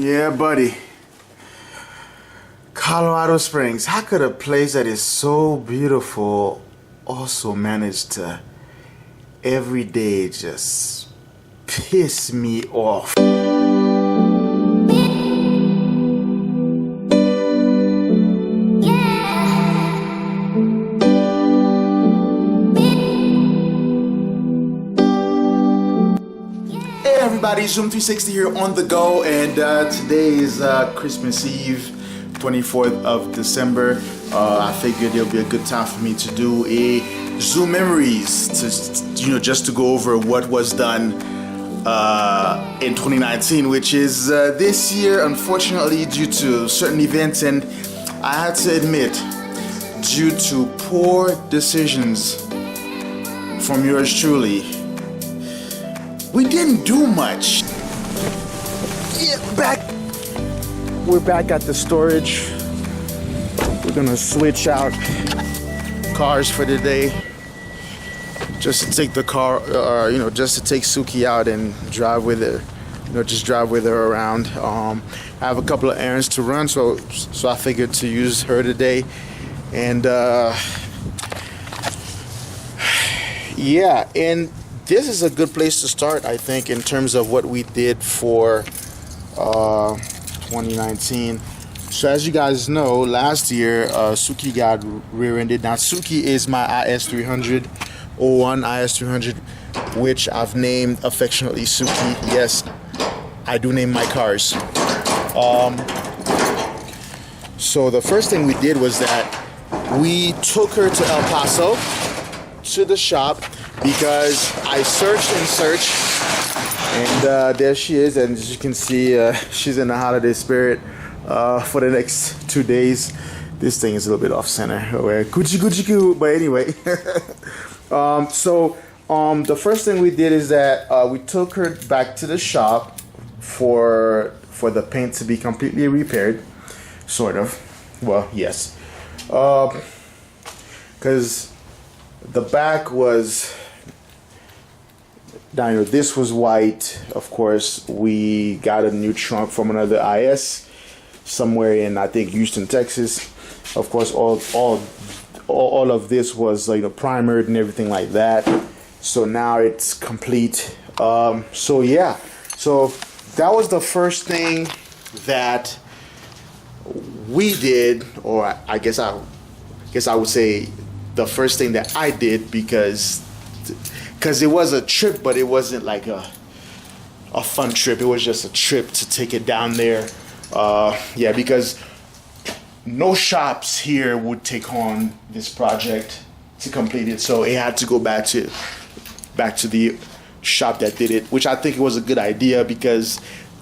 Yeah, buddy. Colorado Springs. How could a place that is so beautiful also manage to every day just piss me off? Everybody, Zoom 360 here on the go, and today is Christmas Eve, 24th of December. I figured it'll be a good time for me to do a Zoomemories, to just to go over what was done in 2019, which is this year, unfortunately, due to certain events, and I had to admit, due to poor decisions from yours truly, we didn't do much. Yeah, we're back at the storage. We're gonna switch out cars for the day. Just to take the car, just to take Suki out and drive with her. Just drive with her around. I have a couple of errands to run, so I figured to use her today. And yeah, and this is a good place to start, I think, in terms of what we did for 2019. So as you guys know, last year Suki got rear-ended. Now Suki is my IS300, 01 IS300, which I've named affectionately Suki. Yes, I do name my cars. So the first thing we did was that we took her to El Paso, to the shop, because I searched and searched, and there she is. And as you can see, she's in the holiday spirit for the next 2 days. This thing is a little bit off center. But anyway, the first thing we did is that we took her back to the shop for the paint to be completely repaired, sort of. Well, yes, because the back was down. This was white. Of course, we got a new trunk from another IS somewhere in, I think, Houston, Texas. Of course, all of this was primered and everything like that. So now it's complete. So yeah, so that was the first thing that we did, or I guess I would say the first thing that I did, because it was a trip, but it wasn't like a fun trip. It was just a trip to take it down there. Yeah, because no shops here would take on this project to complete it, so it had to go back to the shop that did it, which I think it was a good idea because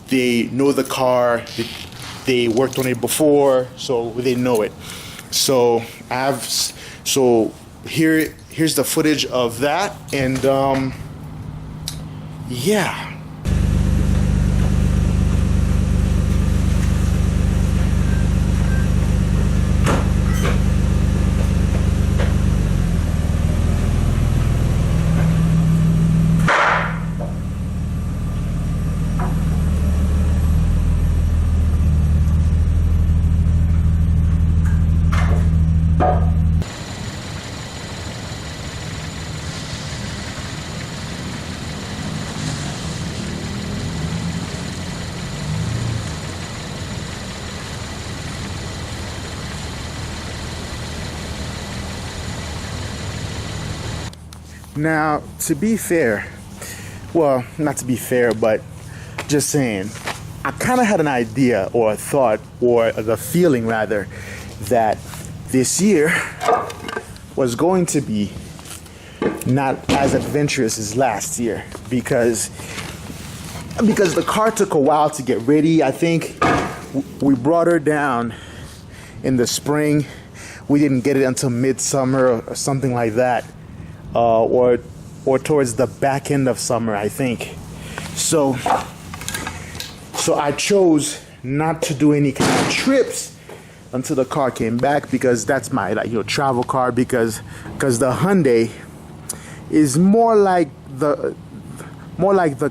they know the car, they worked on it before, so they know it. So here's the footage of that, and yeah. Now, to be fair, well, not to be fair, but just saying, I kind of had an idea or a thought, or the feeling rather, that this year was going to be not as adventurous as last year, because the car took a while to get ready. I think we brought her down in the spring. We didn't get it until midsummer or something like that. Or towards the back end of summer, I think. So I chose not to do any kind of trips until the car came back, because that's my travel car, because the Hyundai is more like the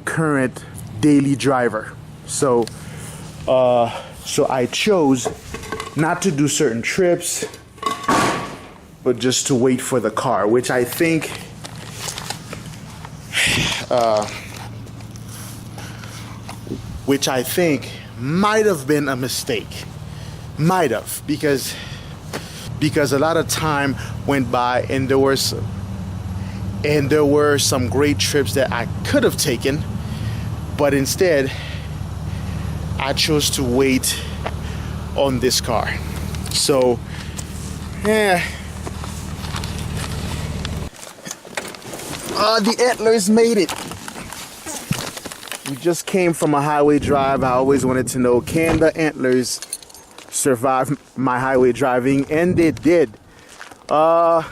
current daily driver. So So I chose not to do certain trips, but just to wait for the car, which I think might have been a mistake. Might have, because a lot of time went by and there were some great trips that I could have taken, but instead I chose to wait on this car. So yeah. The antlers made it. We just came from a highway drive. I always wanted to know, can the antlers survive my highway driving? And they did. All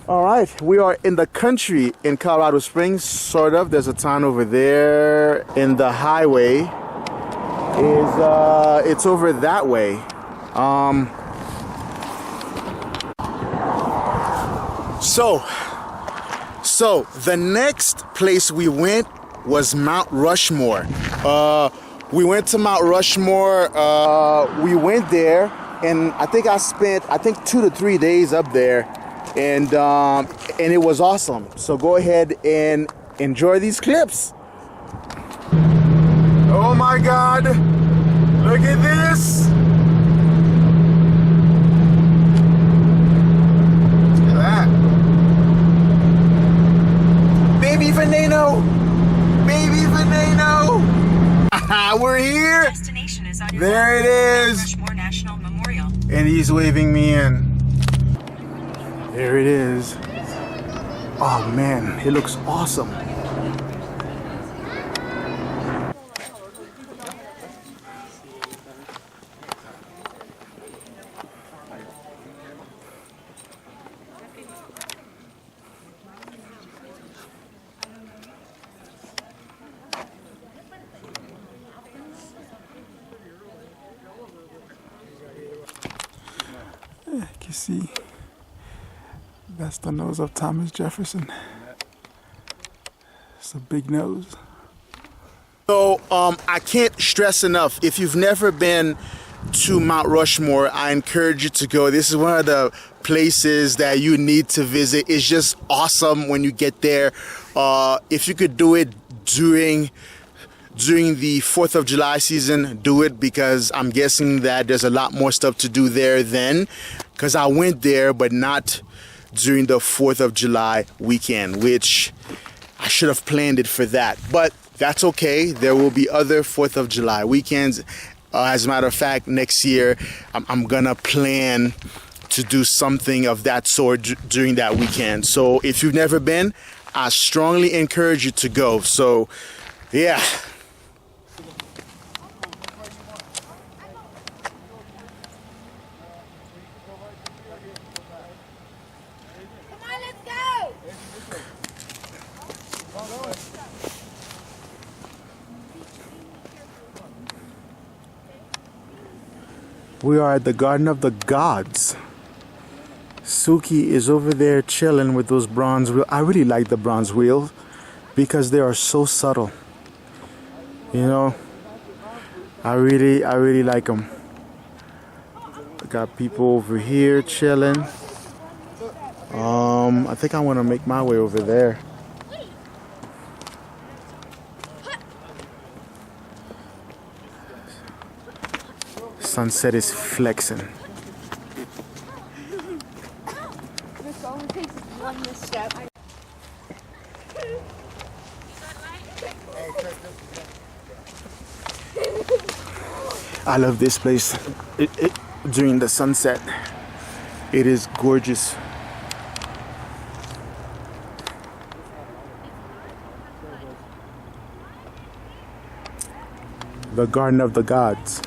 right, we are in the country in Colorado Springs, sort of. There's a town over there, and the highway is it's over that way. So the next place we went was Mount Rushmore. We went to Mount Rushmore. We went there, and I think I spent 2 to 3 days up there, and it was awesome. So go ahead and enjoy these clips. Oh my God! Look at this! Look at that! Baby Veneno! Baby Veneno! We're here! Destination is on your there it is! Rushmore National Memorial. And he's waving me in. There it is. Oh man, it looks awesome. You can see that's the nose of Thomas Jefferson. It's a big nose. So I can't stress enough, if you've never been to Mount Rushmore, I encourage you to go. This is one of the places that you need to visit. It's just awesome when you get there. If you could do it during the 4th of July season, do it, because I'm guessing that there's a lot more stuff to do there then, because I went there but not during the 4th of July weekend, which I should have planned it for that, but that's okay. There will be other 4th of July weekends. As a matter of fact, next year I'm gonna plan to do something of that sort during that weekend. So if you've never been, I strongly encourage you to go. So yeah. We are at the Garden of the Gods. Suki is over there chilling with those bronze wheels. I really like the bronze wheels because they are so subtle. You know, I really like them. I got people over here chilling. I think I want to make my way over there. Sunset is flexing. This only takes one misstep. I love this place. During the sunset, it is gorgeous. The Garden of the Gods.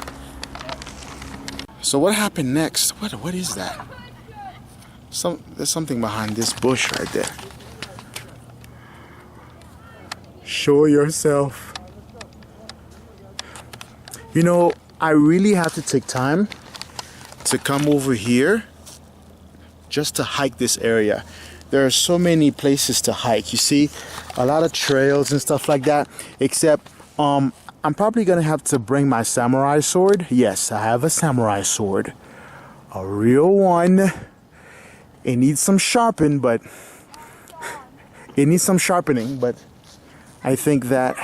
So what happened next? What is that? There's something behind this bush right there. Show yourself. You know, I really have to take time to come over here just to hike this area. There are so many places to hike. You see, a lot of trails and stuff like that. Except, I'm probably gonna have to bring my samurai sword. Yes, I have a samurai sword, a real one. It needs some sharpening, but I think that,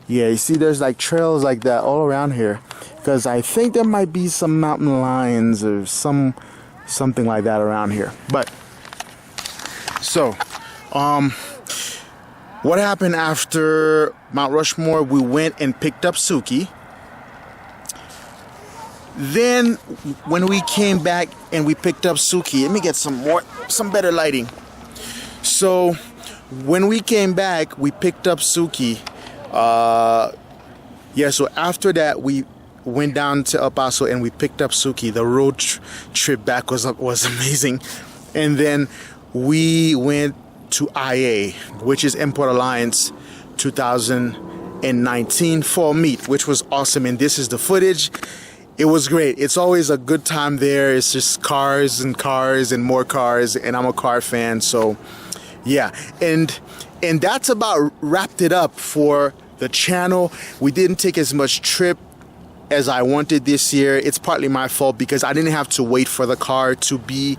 yeah, you see there's like trails like that all around here, because I think there might be some mountain lions or something like that around here. But so what happened after Mount Rushmore? We went and picked up Suki. Then when we came back and we picked up Suki, let me get some better lighting. So when we came back, we picked up Suki. So after that, we went down to El Paso and we picked up Suki. The road trip back was amazing. And then we went to IA, which is Import Alliance 2019 fall meet, which was awesome. And this is the footage. It was great. It's always a good time there. It's just cars and more cars, and I'm a car fan, so yeah. And that's about wrapped it up for the channel. We didn't take as much trip as I wanted this year. It's partly my fault because I didn't have to wait for the car to be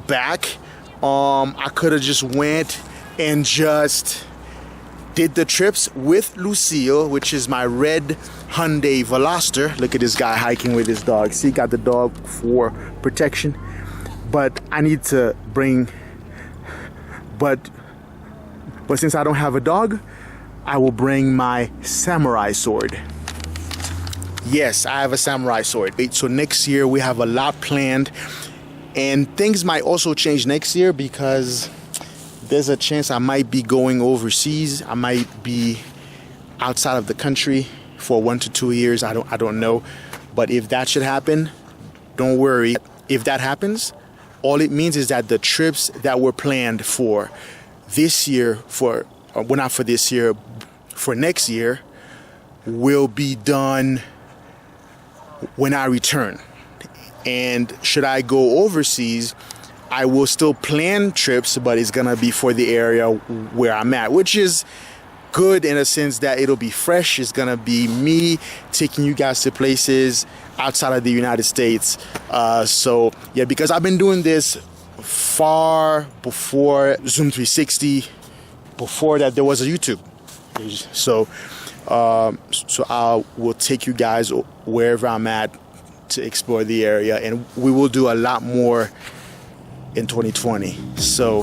back. I could have just went and just did the trips with Lucille, which is my red Hyundai Veloster. Look at this guy hiking with his dog. See, got the dog for protection. But I need to bring, but since I don't have a dog, I will bring my samurai sword. Yes, I have a samurai sword. So next year we have a lot planned. And things might also change next year because there's a chance I might be going overseas. I might be outside of the country for 1 to 2 years. I don't know. But if that should happen, don't worry. If that happens, all it means is that the trips that were planned for this year, not for this year, for next year, will be done when I return. And should I go overseas, I will still plan trips, but it's gonna be for the area where I'm at, which is good in a sense that it'll be fresh. It's gonna be me taking you guys to places outside of the United States. So yeah, because I've been doing this far before Zoom 360, before that there was a YouTube. So I will take you guys wherever I'm at to explore the area, and we will do a lot more in 2020. So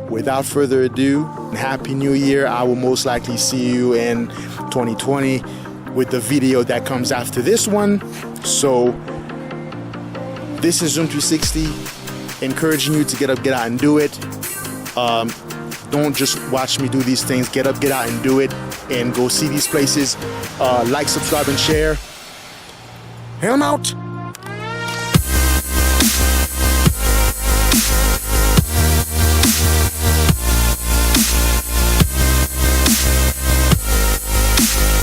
without further ado, Happy New Year. I will most likely see you in 2020 with the video that comes after this one. So this is Zoom 360, encouraging you to get up, get out and do it. Don't just watch me do these things. Get up, get out and do it, and go see these places. Like, subscribe, and share. And I'm out.